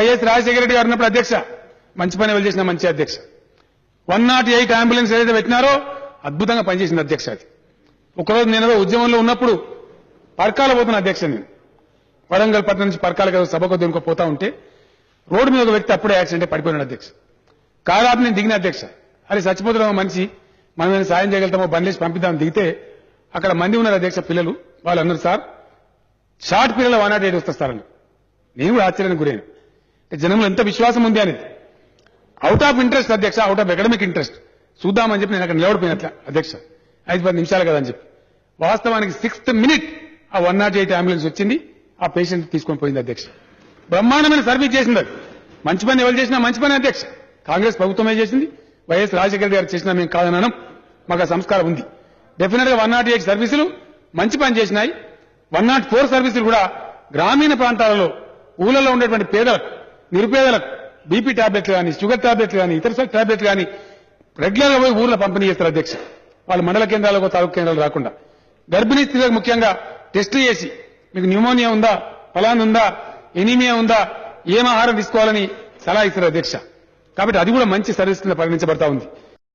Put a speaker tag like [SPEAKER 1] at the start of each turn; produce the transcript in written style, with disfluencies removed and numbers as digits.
[SPEAKER 1] YS Rajasekhara Reddy గారు ఉన్నప్పుడు అధ్యక్ష మంచి పని ఎవరు చేసిన మంచి అధ్యక్ష 108 అంబులెన్స్ ఏదైతే పెట్టినారో అద్భుతంగా పనిచేసింది అధ్యక్ష. అది ఒకరోజు నేను ఉద్యమంలో ఉన్నప్పుడు పర్కాల పోతున్న అధ్యక్ష, నేను వరంగల్ పట్టణం నుంచి పర్కాల సభకు దొరికి పోతా ఉంటే రోడ్డు మీద ఒక వ్యక్తి అప్పుడే యాక్సిడెంట్ పడిపోయినాడు అధ్యక్ష. కారాపు నేను దిగిన అధ్యక్ష, అది చచ్చిపోతున్న మనిషి మనం ఏమైనా సాయం చేయగలుగుతామో బండ్లేసి పంపిద్దామని దిగితే అక్కడ మంది ఉన్నారు అధ్యక్ష పిల్లలు. వాళ్ళు అన్నారు సార్ షార్ట్ పీరియడ్ 108 వస్తారని. నేను కూడా ఆశ్చర్యానికి గురైన. జనంలో ఎంత విశ్వాసం ఉంది అనేది. అవుట్ ఆఫ్ ఇంట్రెస్ట్ అధ్యక్ష, అవుట్ ఆఫ్ ఎకడమిక్ ఇంట్రెస్ట్ చూద్దామని చెప్పి నేను అక్కడ నిలబడిపోయినట్ల అధ్యక్ష 5-10 నిమిషాలు కదా అని చెప్పి. వాస్తవానికి 6th మినిట్ ఆ 108 అంబులెన్స్ వచ్చింది, ఆ పేషెంట్ తీసుకొని పోయింది అధ్యక్ష. బ్రహ్మాండమైన సర్వీస్ చేసింది. అది మంచి పని ఎవరు చేసినా మంచి పని అధ్యక్ష. కాంగ్రెస్ ప్రభుత్వమే చేసింది, వైఎస్ రాజశేఖర గారు చేసినా మేము కాదనడం. మాకు ఆ సంస్కారం ఉంది. డెఫినెట్ గా 108 సర్వీసులు మంచి పని చేసినాయి. 104 సర్వీసులు కూడా గ్రామీణ ప్రాంతాలలో ఊళ్ళలో ఉండేటువంటి పేదలకు నిరుపేదలకు బీపీ టాబ్లెట్లు కానీ షుగర్ టాబ్లెట్లు కానీ ఇతర టాబ్లెట్లు కానీ రెగ్యులర్ గా పోయి ఊర్లో పంపిణీ చేస్తారు అధ్యక్ష. వాళ్ళు మండల కేంద్రాలకు తాలూకు కేంద్రాలు రాకుండా గర్భిణీ స్త్రీలకు ముఖ్యంగా టెస్టులు చేసి మీకు న్యూమోనియా ఉందా, ఫలాన్ ఉందా, ఎనీమియా ఉందా, ఏం ఆహారం తీసుకోవాలని సలహా ఇస్తారు అధ్యక్ష. కాబట్టి అది కూడా మంచి సర్వీస్ కింద పరిగణించబడతా ఉంది.